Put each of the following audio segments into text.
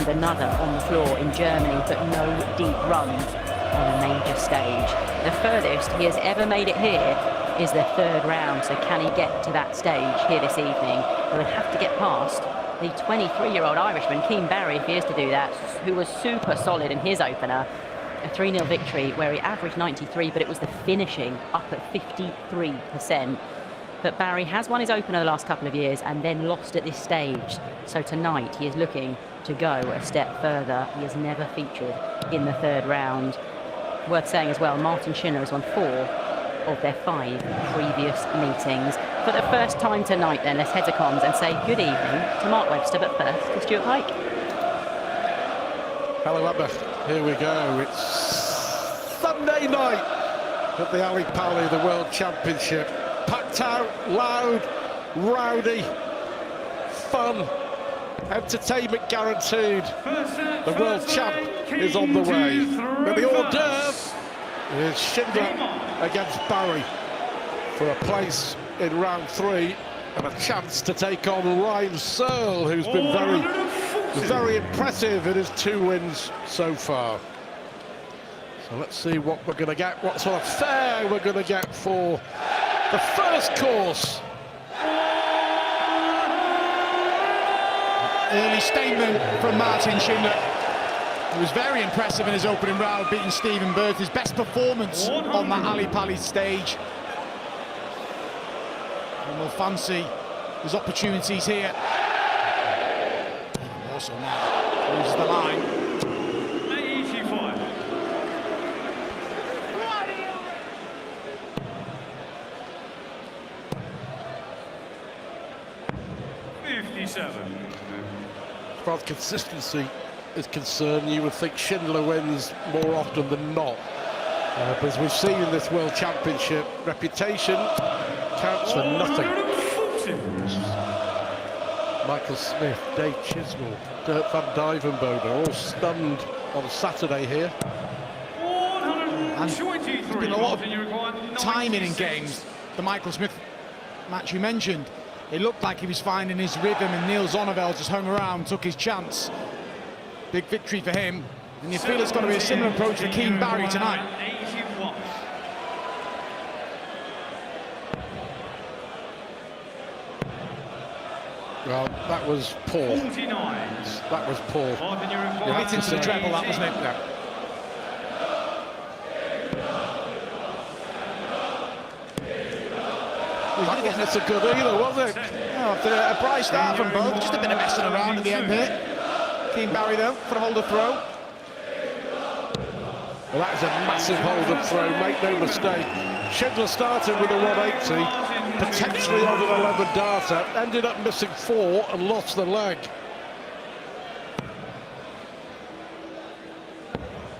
and another on the floor in Germany, but no deep runs on a major stage. The furthest he has ever made it here is the third round, so can he get to that stage here this evening? He would have to get past the 23-year-old Irishman, Keane if he is to do that, who was super solid in his opener. A 3-0 victory where he averaged 93, but it was the finishing up at 53%. But Barry has won his opener the last couple of years and then lost at this stage. So tonight he is looking to go a step further. He has never featured in the third round. Worth saying as well, Martin Schindler has won 4 of their 5 previous meetings. For the first time tonight then, let's head to comms and say good evening to Mark Webster, but first to Stuart Pike. Hello Emma, here we go. It's Sunday night at the Ali Pali, the World Championship. Packed out, loud, rowdy, fun, entertainment guaranteed. The world champ is on the way. But the hors d'oeuvre is Shindler against Barry for a place in round 3 and a chance to take on Ryan Searle, who's been very impressive in his 2 wins so far. So let's see what we're going to get, what sort of fare we're going to get for the first course. Early statement from Martin Schindler. He was very impressive in his opening round, beating Stephen Birth, his best performance on that Ali Pali stage. And we'll fancy his opportunities here. Also now loses the line. 57. As far as consistency is concerned, you would think Schindler wins more often than not. But as we've seen in this World Championship, reputation counts for nothing. Michael Smith, Dave Chisnell, Dirk van Dijvenbode are all stunned on Saturday here. And there's been a lot of timing in games. The Michael Smith match you mentioned, it looked like he was finding his rhythm, and Neil Zonnevel just hung around, took his chance. Big victory for him, and you feel it's going to be a similar approach for Keane Barry tonight. Well, that was poor. 49. That was poor. Right into the treble, that wasn't it? Yeah. That wasn't so good either, was it? Oh, a bright start from both, just a bit of messing around at the end here. Keane Barry though, for a hold-up throw. Well, that was a massive hold-up throw, make no mistake. Schindler started with a 180, potentially on an 11 darter, ended up missing 4 and lost the leg.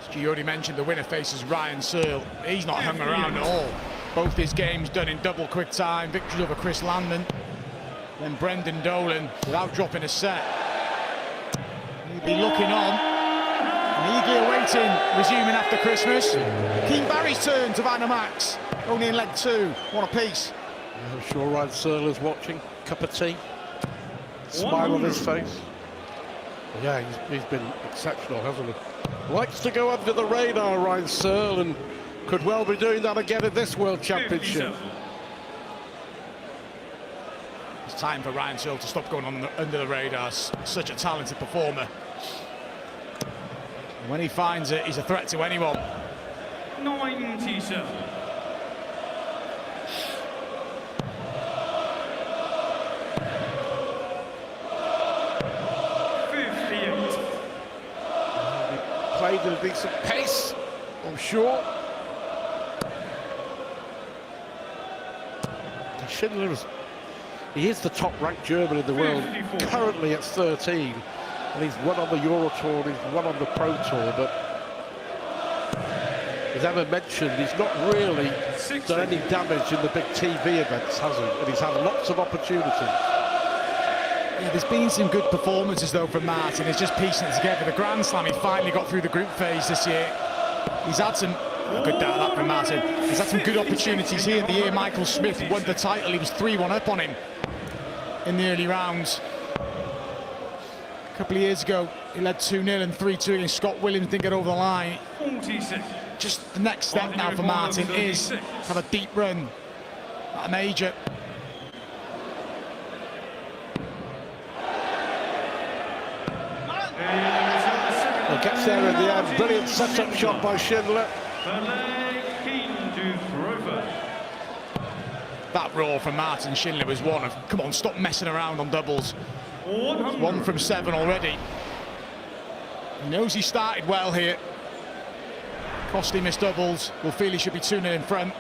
As you already mentioned, the winner faces Ryan Searle. He's not hung around at all. Both his games done in double quick time, victories over Chris Landon, then Brendan Dolan without dropping a set. He'll be looking on, and eagerly awaiting resuming after Christmas. Keane Barry's turn to Max, only in leg 2, one apiece. I'm sure Ryan Searle is watching, cup of tea, smile on his face. Yeah, he's been exceptional, hasn't he? Likes to go under the radar, Ryan Searle, and could well be doing that again in this World Championship. It's time for Ryan Searle to stop going under the radar. Such a talented performer. When he finds it, he's a threat to anyone. 97. Played at a decent pace, I'm sure. Schindler he is the top-ranked German in the world, currently at 13, and he's won on the Euro Tour, he's won on the Pro Tour, but as Emma mentioned, he's not really done any damage in the big TV events, has he? And he's had lots of opportunities. Yeah, there's been some good performances though from Martin. He's just piecing it together. The Grand Slam, he finally got through the group phase this year. He's had some good data that from Martin. He's had some good opportunities here. The year Michael Smith won the title, he was 3-1 up on him in the early rounds. A couple of years ago, he led 2-0 and 3-2 against Scott Williams, didn't get over the line. 46. Just the next step now for Martin is have a deep run at a major. Well, gets there in the end. Brilliant set-up shot by Shindler. Keane to throw first. That roll from Martin Shindler was one of, come on, stop messing around on doubles. 100. 1 from 7 already. He knows he started well here. Cost him his doubles. Will feel he should be 2-0 in front.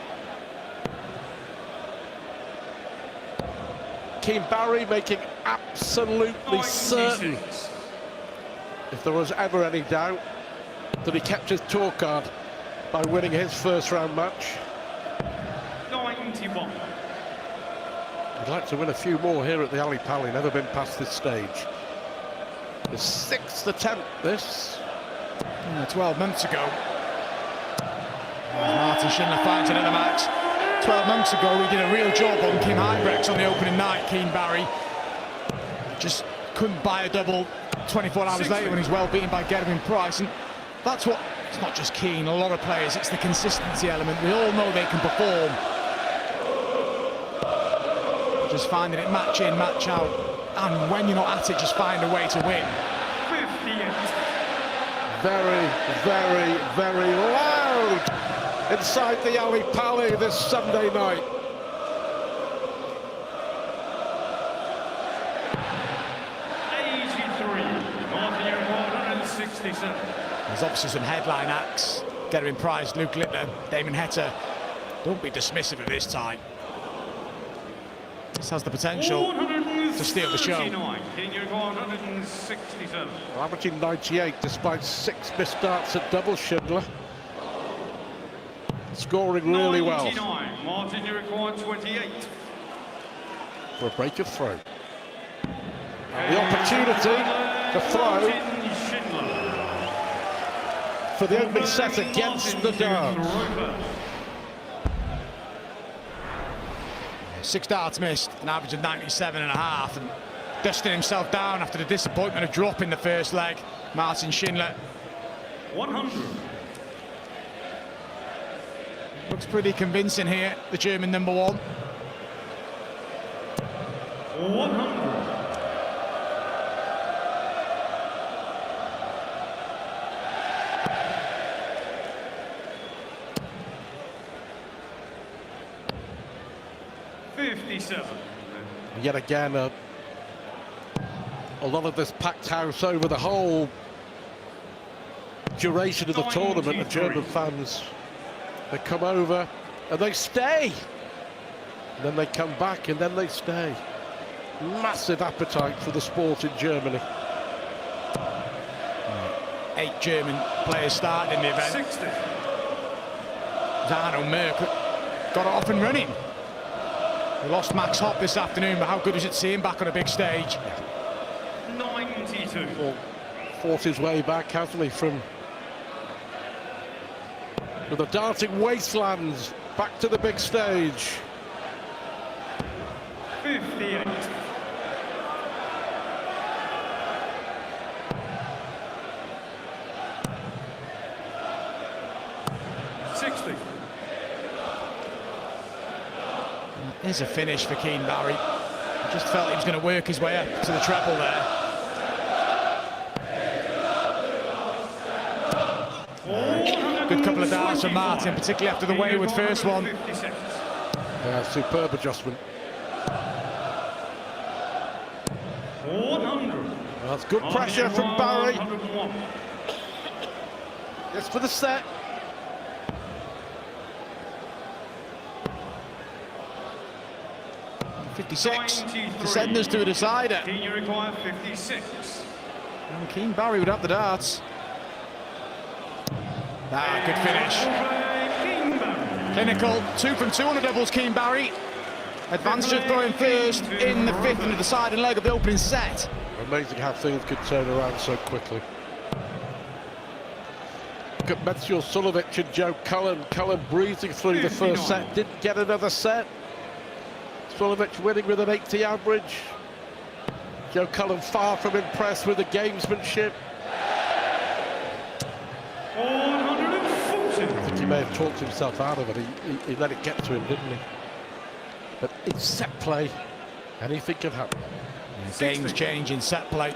Keane Barry making absolutely certain, if there was ever any doubt, that he kept his tour card by winning his first round match. 91. I'd like to win a few more here at the Ali Pali, never been past this stage. The 6th attempt, this. 12 months ago. Martin Shindler finds another match. 12 months ago, he did a real job on Kim Heinbrechts on the opening night, Keane Barry. Just couldn't buy a double 24 hours later when he's well beaten by Gerwin Price. And that's what, it's not just Keane, a lot of players, it's the consistency element. We all know they can perform. Just finding it match in, match out. And when you're not at it, just find a way to win. 58. Very, very, very loud inside the Ali Pali this Sunday night. There's obviously some headline acts. Gerwin Price, Luke Littler, Damon Heta. Don't be dismissive of this time. This has the potential to steal the show. Averaging 98 despite 6 missed starts at double. Shindler scoring really well. 99. Martin, you require 28. For a break of throw. And the opportunity to throw for the opening set against the darts. 6 darts missed, an average of 97.5, and dusting himself down after the disappointment of dropping the first leg. Martin Shindler. 100. Looks pretty convincing here, the German number 1. 100. Yet again, a lot of this packed house over the whole duration of the tournament. The German fans, they come over and they stay. And then they come back and then they stay. Massive appetite for the sport in Germany. 8 German players started in the event. 60. Arno Merck got it off and running. We lost Max Hopp this afternoon, but how good is it to see him back on a big stage? 92. Well, fought his way back, hasn't he, from the darting wastelands back to the big stage. 58. 60. There's a finish for Keane Barry. I just felt he was going to work his way up to the treble there. Good couple of darts from Martin, particularly after the wayward first one. Yeah, superb adjustment. 100. That's good pressure from Barry. 101. It's for the set. 56. To send us to a decider. Keane, you require 56. And Keane Barry would have the darts. Ah, good finish. Clinical, 2 from 2 on the doubles, Keane Barry. Advantage of throwing first in the 5th and the deciding leg of the opening set. Amazing how things could turn around so quickly. Look at Metziel Sulovic and Joe Cullen. Cullen breezing through the first set, didn't get another set. Sulovic winning with an 80 average. Joe Cullen far from impressed with the gamesmanship. 140. I think he may have talked himself out of it. He let it get to him, didn't he? But it's set play, anything can happen. Games change in set play.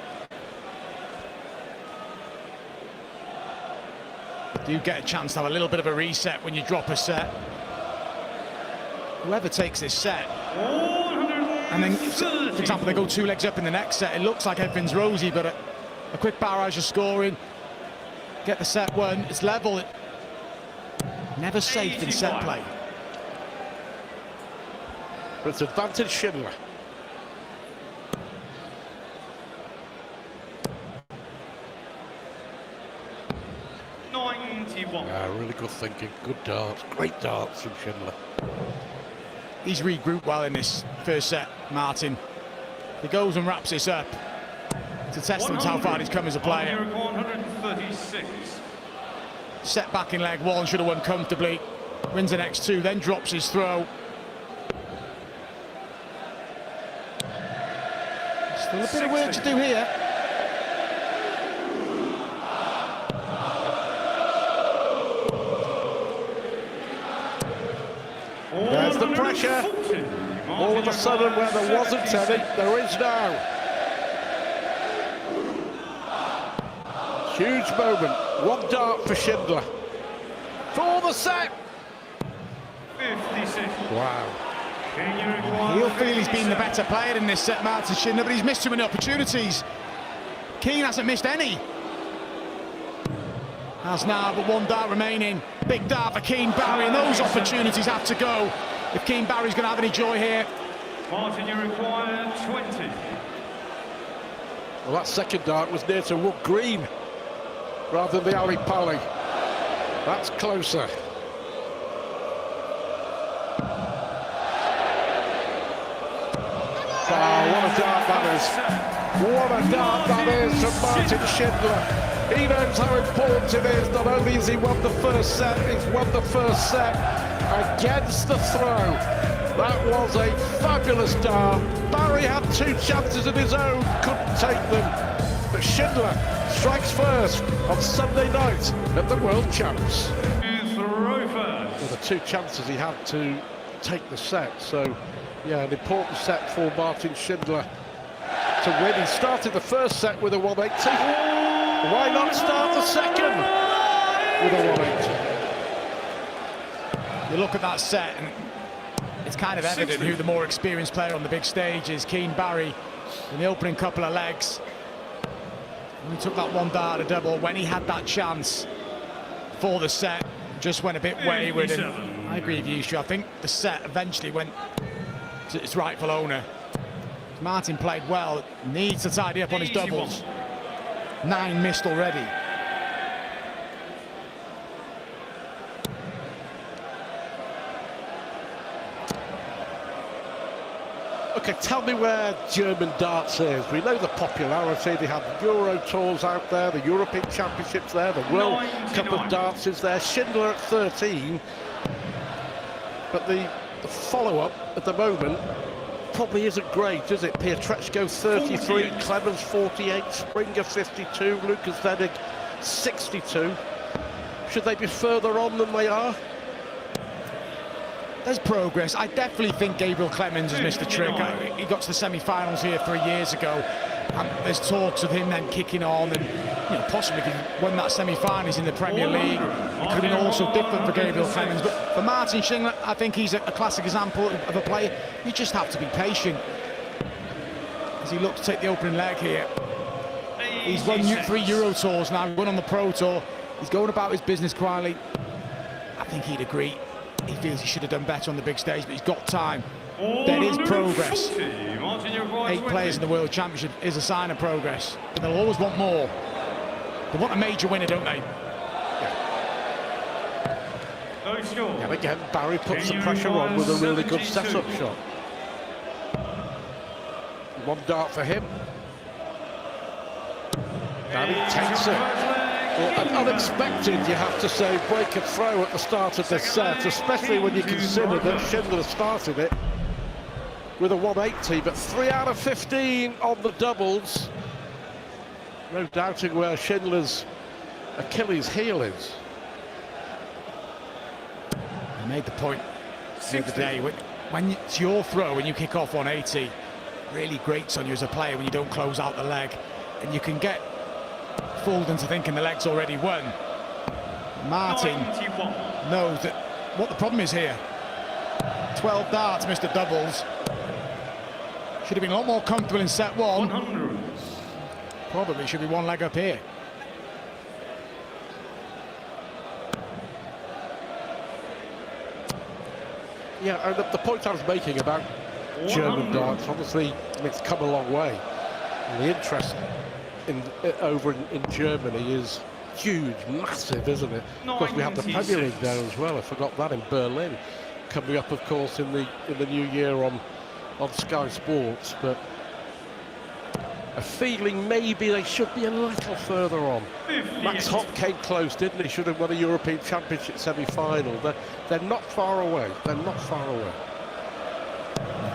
You get a chance to have a little bit of a reset when you drop a set. Whoever takes this set, and then, for example, they go 2 legs up in the next set, it looks like everything's rosy, but a quick barrage of scoring, get the set won, it's level. Never safe in set play. But it's advantage Shindler. Really good thinking, good darts, great darts from Shindler. He's regrouped well in this first set, Martin. He goes and wraps this up. It's a testament to how far he's come as a player. 136. Set back in leg one, should have won comfortably. Wins the next 2, then drops his throw. Still a bit of work to do here. There's the pressure. All of a sudden, where there wasn't any, there is now. Huge moment. 1 dart for Shindler. For the set. 56. Wow. He'll feel he's been the better player in this set, Martin Shindler, but he's missed too many opportunities. Keane hasn't missed any. Has now but 1 dart remaining. Big dart for Keane Barry, and those opportunities have to go if Keane Barry's going to have any joy here. Martin, you require 20. Well, that second dart was near to wood green rather than the alley pally. That's closer. Oh, what a dart that is. What a dart that is from Martin Shindler. He knows how important it is. Not only has he won the first set, he's won the first set against the throw. That was a fabulous dart. Barry had 2 chances of his own, couldn't take them. But Shindler strikes first on Sunday night at the World Champs. Well, the 2 chances he had to take the set, so yeah, an important set for Martin Shindler to win. He started the first set with a 180. Why not start the second with a 180? You look at that set and it's kind of evident who the more experienced player on the big stage is. Keane Barry in the opening couple of legs. He took that 1 dart a double when he had that chance for the set. Just went a bit wayward, and I agree with you, Stu. I think the set eventually went to its rightful owner. Martin played well, needs to tidy up on his doubles. 9 missed already. Okay, tell me where German darts is. We know the popularity. They have Euro tours out there, the European Championships there, the World Cup of Darts is there. Shindler at 13. But the follow-up at the moment probably isn't great, is it? Pietreczko 33, Clemens 48, Springer 52, Lucas Vennig 62. Should they be further on than they are? There's progress. I definitely think Gabriel Clemens has missed the trick. He got to the semi-finals here 3 years ago, and there's talks of him then kicking on, and possibly if he won that semi-finals in the Premier League, it could have been also different for Gabriel Clemens. But for Martin Shindler, I think he's a classic example of a player. You just have to be patient as he looks to take the opening leg here. He's won 3 Euro tours now. He won on the Pro Tour. He's going about his business quietly. I think he'd agree. He feels he should have done better on the big stage, but he's got time. There is progress. 8 players in the World Championship is a sign of progress, but they'll always want more. They want a major winner, don't they? And again, Barry puts the pressure on with a really good setup shot. 1 dart for him. Barry takes it. Well, an unexpected, you have to say, break and throw at the start of this set, especially when you consider that Shindler started it. with a 180, but 3 out of 15 on the doubles. No doubting where Schindler's Achilles heel is. I made the point the other day, when it's your throw and you kick off 180, really grates on you as a player when you don't close out the leg, and you can get fooled into thinking the leg's already won. Martin 91. knows that what the problem is here. 12 darts, Mr. Doubles. Should have been a lot more comfortable in set 1. 100. Probably should be one leg up here. Yeah, and the point I was making about German darts, obviously it's come a long way. And the interest over in Germany is huge, massive, isn't it? Of course, we have the Premier League there as well. I forgot that in Berlin, coming up, of course, in the new year on Sky Sports. But a feeling maybe they should be a little further on. Max Hopp came close, didn't he? Should have won a European Championship semi-final. They're not far away. They're not far away.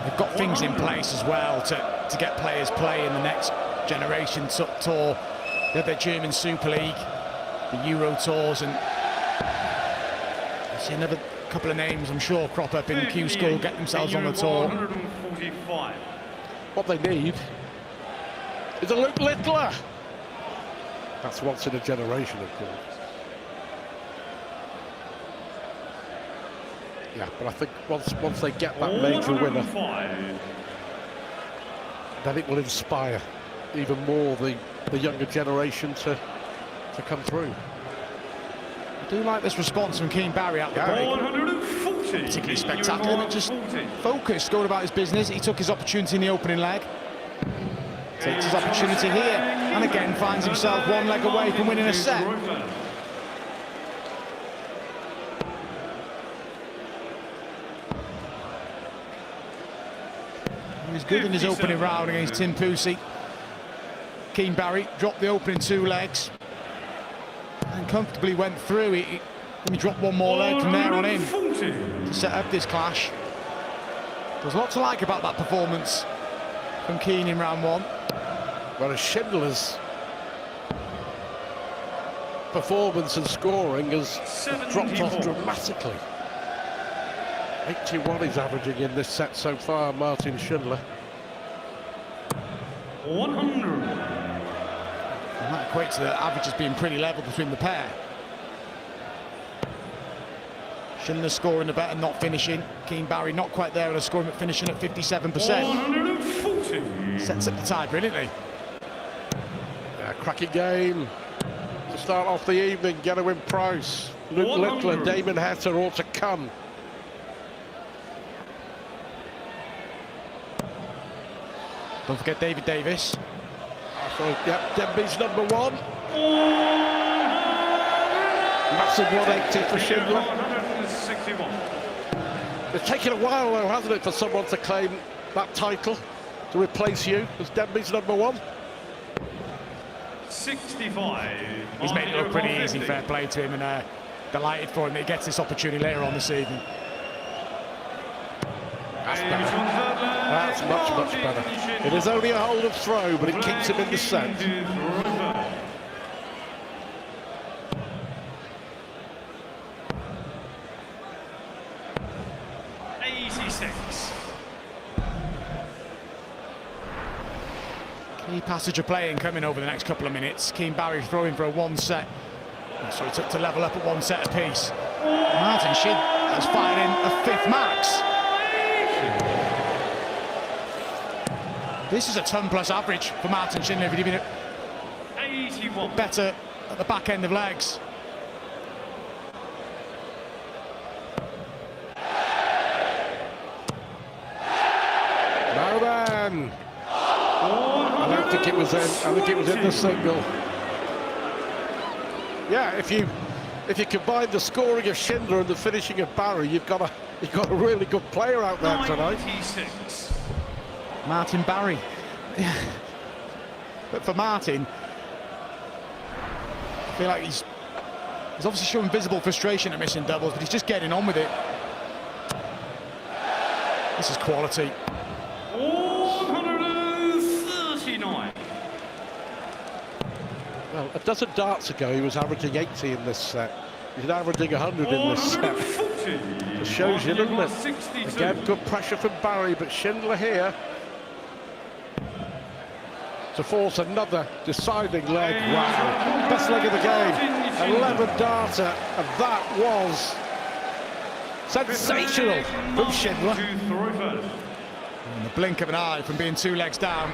They've got things in place as well to get players play in the next generation tour. They have their German Super League, the Euro Tours, and I see another couple of names, I'm sure, crop up in the Q School, get themselves on the tour. 145. What they need is a Luke Littler. That's once in a generation, of course. Yeah, but I think once they get that major winner, then it will inspire even more the younger generation to come through. I do like this response from Keane Barry out the break. 140. Particularly spectacular, but just focused, going about his business. He took his opportunity in the opening leg. Takes his opportunity here, and again finds himself one leg away from winning a set. He was good in his opening round against Tim Poussey. Keane Barry dropped the opening 2 legs and comfortably went through. He dropped one more leg from there on in to set up this clash. There's a lot to like about that performance from Keane in round 1. Whereas Schindler's performance and scoring has dropped off dramatically. 81 he's averaging in this set so far, Martin Schindler. 100. And that equates to the averages being pretty level between the pair. Schindler scoring a better, not finishing. Keane Barry not quite there on a scoring, but finishing at 57%. 140. Sets up the tie brilliantly. Yeah, cracking game to start off the evening. Get a win price. Luke Littler, Damon Hatter all to come. Don't forget David Davis. So, yep, Denby's number 1. Massive 180 for Schindler. 161. It's taken a while though, hasn't it, for someone to claim that title, to replace you as Denby's number 1. 65. He's made it look pretty easy, fair play to him, and delighted for him that he gets this opportunity later on this evening. That's better. That's much better. It is only a hold of throw, but it keeps him in the set. 86. Key passage of play coming over the next couple of minutes. Keane Barry throwing for a 1 set. So he took to level up at 1 set apiece. Martin Schindler has fired in a 5th max. This is a ton plus average for Martin Schindler if he'd been 81. better at the back end of legs. Now then, I don't think it was in. I think it was in the single. Yeah, if you combine the scoring of Schindler and the finishing of Barry, you've got a really good player out there tonight. 96. Martin Barry. But for Martin, I feel like he's obviously showing visible frustration at missing doubles, but he's just getting on with it. This is quality. Well, a dozen darts ago, he was averaging 80 in this set. He's averaging 100 in this set. It shows you, doesn't it? Again, good pressure from Barry, but Shindler here to force another deciding leg. Wow, best leg of the game. 11 darter, and that was sensational from Shindler. In the blink of an eye from being 2 legs down,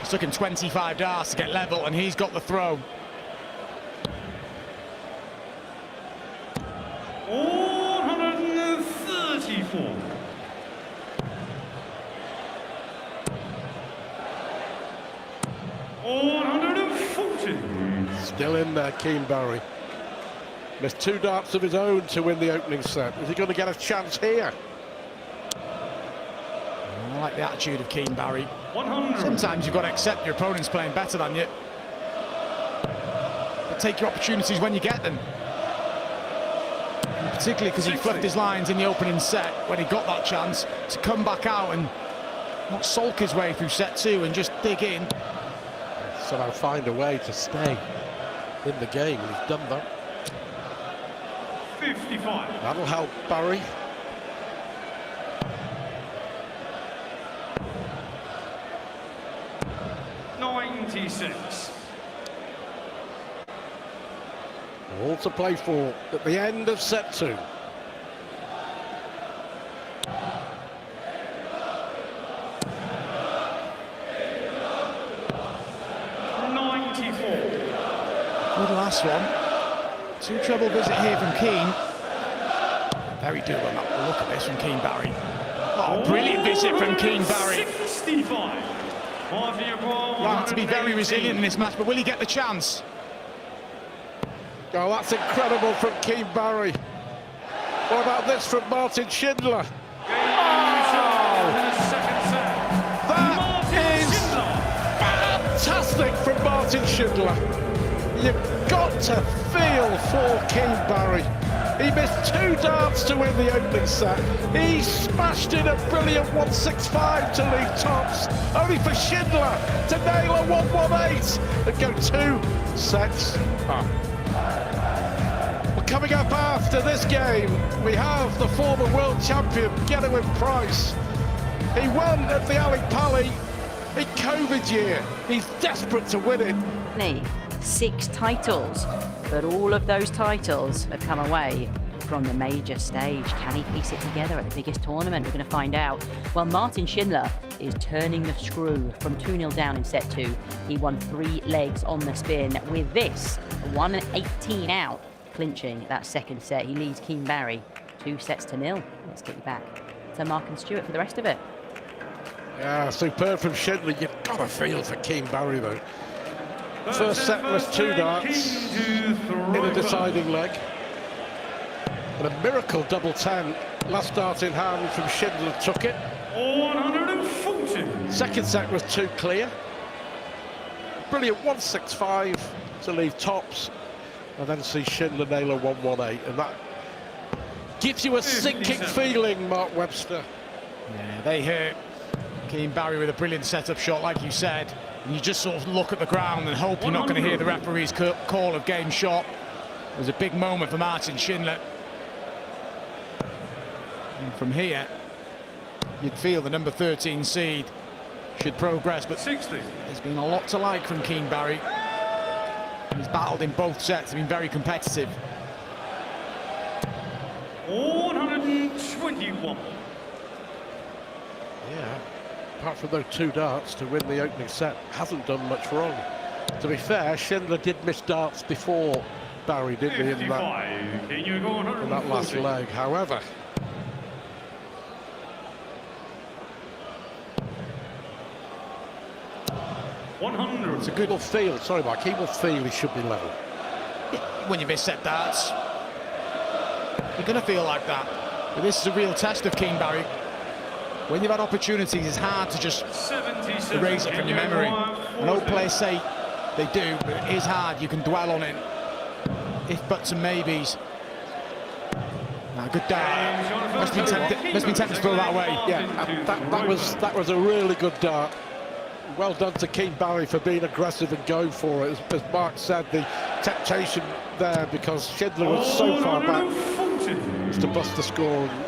it took him 25 darts to get level, and he's got the throw. 134. Still in there, Keane Barry. Missed 2 darts of his own to win the opening set. Is he going to get a chance here? I like the attitude of Keane Barry. 100. Sometimes you've got to accept your opponent's playing better than you, but take your opportunities when you get them. And particularly because he flipped his lines in the opening set when he got that chance to come back out and not sulk his way through set 2 and just dig in. Somehow find a way to stay in the game, and he's done that. 55. That'll help Barry. All to play for at the end of set 2. Good last one. 2 treble visit here from Keane. Very doable. Look at this from Keane Barry. Oh, brilliant visit from Keane Barry. 65. Well, to be very resilient in this match, but will he get the chance? Oh, that's incredible from Keane Barry. What about this from Martin Shindler? That is fantastic from Martin Shindler. You've got to feel for Keane Barry. He missed 2 darts to win the opening set. He smashed in a brilliant 165 to lead tops, only for Shindler to nail a 118 and go 2 sets up. Well, coming up after this game, we have the former world champion, Gerwyn Price. He won at the Ali Pali in COVID year. He's desperate to win it. 6 titles, but all of those titles have come away from the major stage. Can he piece it together at the biggest tournament? We're going to find out. Well, Martin Shindler is turning the screw from 2-0 down in set 2. He won 3 legs on the spin with this 118 out, clinching that second set. He leads Keane Barry 2-0. Let's get you back to Mark and Stuart for the rest of it. Yeah, superb from Shindler. You've got to feel for Keane Barry though. First set was 2 darts in a deciding leg. And a miracle double 10. Last dart in hand from Shindler took it. 140. Second set was 2 clear. Brilliant 165 to leave tops. And then see Shindler nail a 118. And that gives you a sinking feeling, Mark Webster. Yeah, they hit Keane Barry with a brilliant setup shot, like you said. And you just sort of look at the ground and hope you're not going to hear the referee's call of game shot. It was a big moment for Martin Shindler. And from here, you'd feel the number 13 seed should progress, but 60. There's been a lot to like from Keane Barry. He's battled in both sets, been very competitive. 121. Yeah, apart from those 2 darts to win the opening set, hasn't done much wrong. To be fair, Shindler did miss darts before Barry, didn't he, in that last leg. However, it's a good feel. Sorry, Mike. He will feel he should be level. When you miss set darts, you're going to feel like that. But this is a real test of Keane Barry. When you've had opportunities, it's hard to just erase it from your memory. I know players say they do, but it is hard. You can dwell on it. If buts and maybes. Good dart. Must be tempted to throw that away. Yeah, that was a really good dart. Well done to Keane Barry for being aggressive and going for it. As Mark said, the temptation there, because Shindler was so far back, was to bust the score and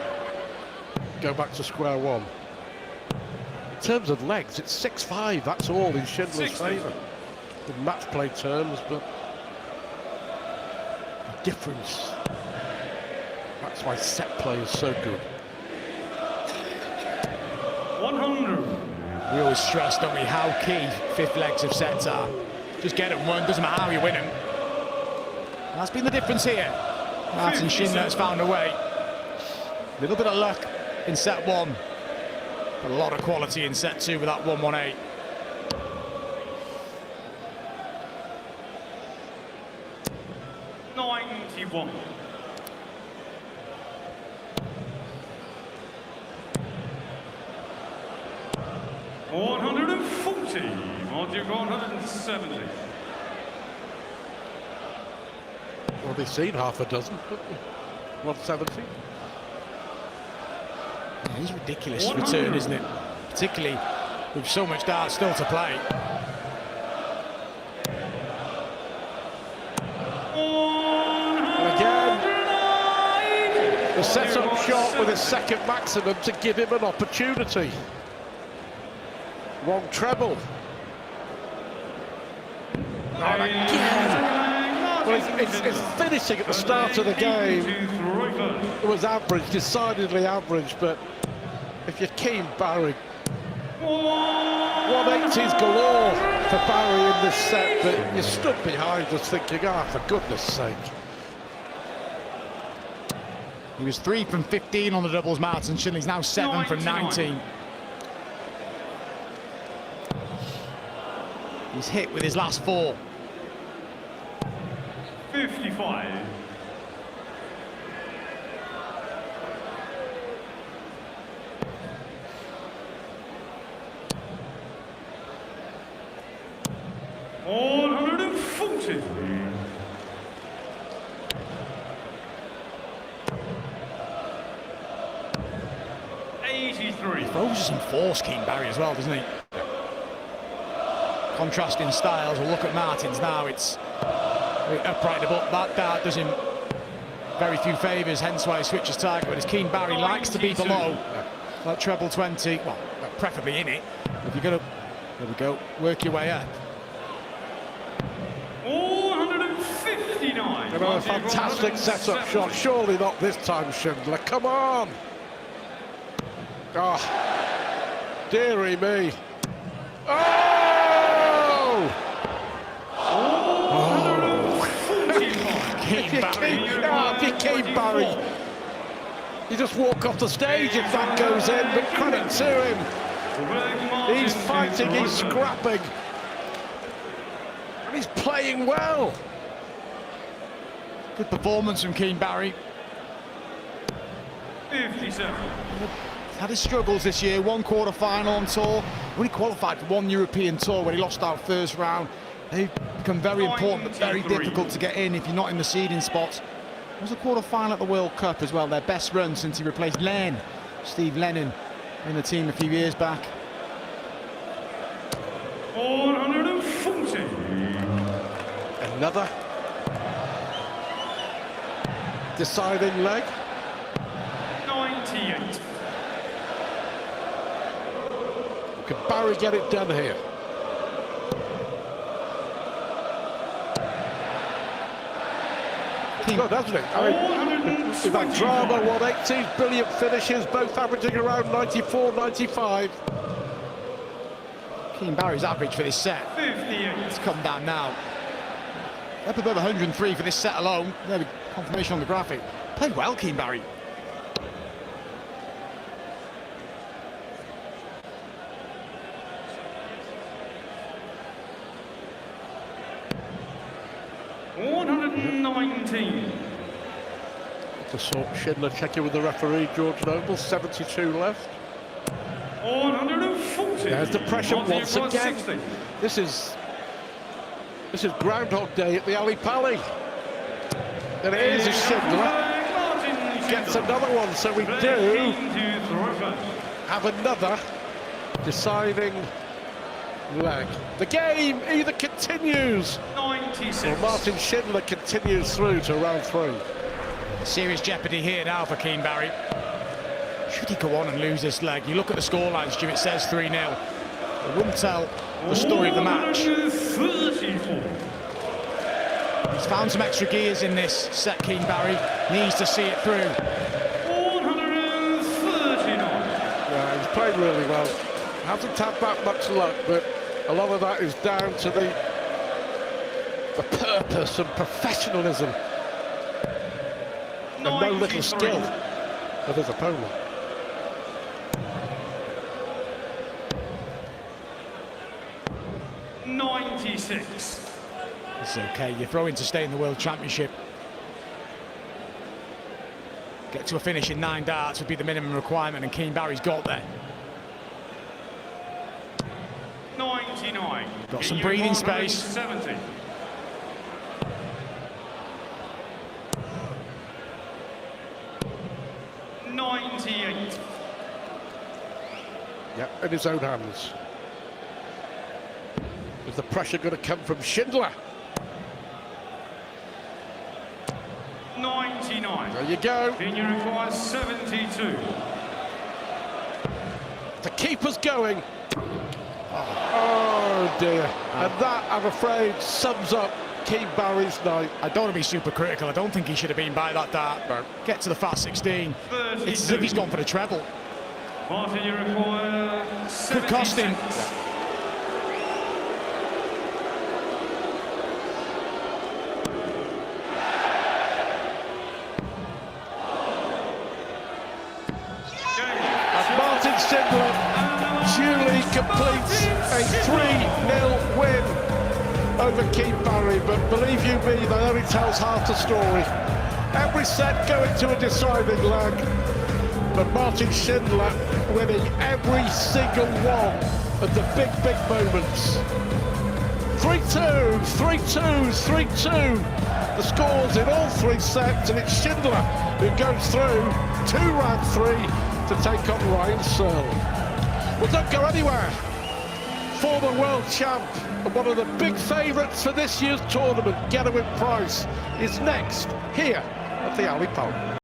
go back to square one. In terms of legs, it's 6-5, that's all in Schindler's favour. In match play terms, but the difference, that's why set play is so good. 100. We always stress, don't we, how key fifth legs of sets are. Just get them one, doesn't matter how you win them. That's been the difference here. Martin Schindler has found a way. A little bit of luck in set one, but a lot of quality in set two with that 1-1-8. $91. $140. Martin 170. Well, they've seen half a dozen, haven't they? 170. It is ridiculous return, isn't it? Particularly with so much dart still to play. And again, the set-up shot with his second maximum to give him an opportunity. Wrong treble. And again. Well, it's finishing at the start of the game. It was average, decidedly average, but if you're Keane Barry, 180s galore for Barry in this set, but you stood behind just thinking, for goodness sake. He was 3 from 15 on the doubles, Martin Schindler. He's now 7 from 19. He's hit with his last 4. 55. $140. $83. He throws some force, Keane Barry, as well, doesn't he? Contrasting styles. We'll look at Martin's now. It's upright, but that dart does him very few favours, hence why he switches target. But his Keane Barry likes to be below that treble 20, well, preferably in it. If you're going to, there we go, work your way up. 459. A fantastic set-up shot. Surely not this time, Schindler. Come on. Oh, dearie me. Oh! If you Keane Barry, you just walk off the stage if that goes in, but credit to him. He's fighting, he's scrapping, and he's playing well. Good performance from Keane Barry. 57. Had his struggles this year, one quarter-final on tour. When he qualified for one European tour when he lost out first round. They've become very important, but very difficult to get in if you're not in the seeding spots. It was a quarter-final at the World Cup as well, their best run since he replaced Steve Lennon in the team a few years back. 140. Another deciding leg. 98. Can Barry get it done here? Good, hasn't it? I mean, we've had drama, 180s, brilliant finishes, both averaging around 94, 95. Keane Barry's average for this set. 58. It's come down now. Up above 103 for this set alone. There we go, confirmation on the graphic. Played well, Keane Barry. $119. Just saw Schindler checking with the referee, George Noble, 72 left. 140. There's the pressure once again. This is Groundhog Day at the Ali Pali. And it is as Schindler gets another one, so we do have another deciding leg. The game either continues 96. or Martin Shindler continues through to round 3. Serious jeopardy here now for Keane Barry. Should he go on and lose this leg? You look at the scoreline, Stu, it says 3-0. It wouldn't tell the story of the match. 134. He's found some extra gears in this set, Keane Barry. Needs to see it through. 139. Yeah, he's played really well. Hasn't had that much luck, but a lot of that is down to the purpose and professionalism and no little skill of his opponent. It's okay, you're throwing to stay in the World Championship. Get to a finish in 9 darts would be the minimum requirement, and Keane Barry's got there. 99. Got some breathing space. 70. Yeah, in his own hands. Is the pressure going to come from Schindler? 99. There you go. Keane requires 72. The keeper's going. Oh dear. And that, I'm afraid, sums up Keane Barry's night. I don't want to be super critical. I don't think he should have been by that dart. No. Get to the fast 16. 32. It's as if he's gone for the treble. Martin, you require Could cost him. 76. And Martin Schindler duly completes a 3-0 win over Keane Barry, but believe you me, that only tells half the story. Every set going to a deciding leg, but Martin Schindler winning every single one of the big moments. 3-2, 3-2, 3-2. The scores in all 3 sets, and it's Schindler who goes through to round 3 to take on Ryan Searle. Well, don't go anywhere. Former world champ and one of the big favourites for this year's tournament, Gerwyn Price, is next here at the Ali Palace.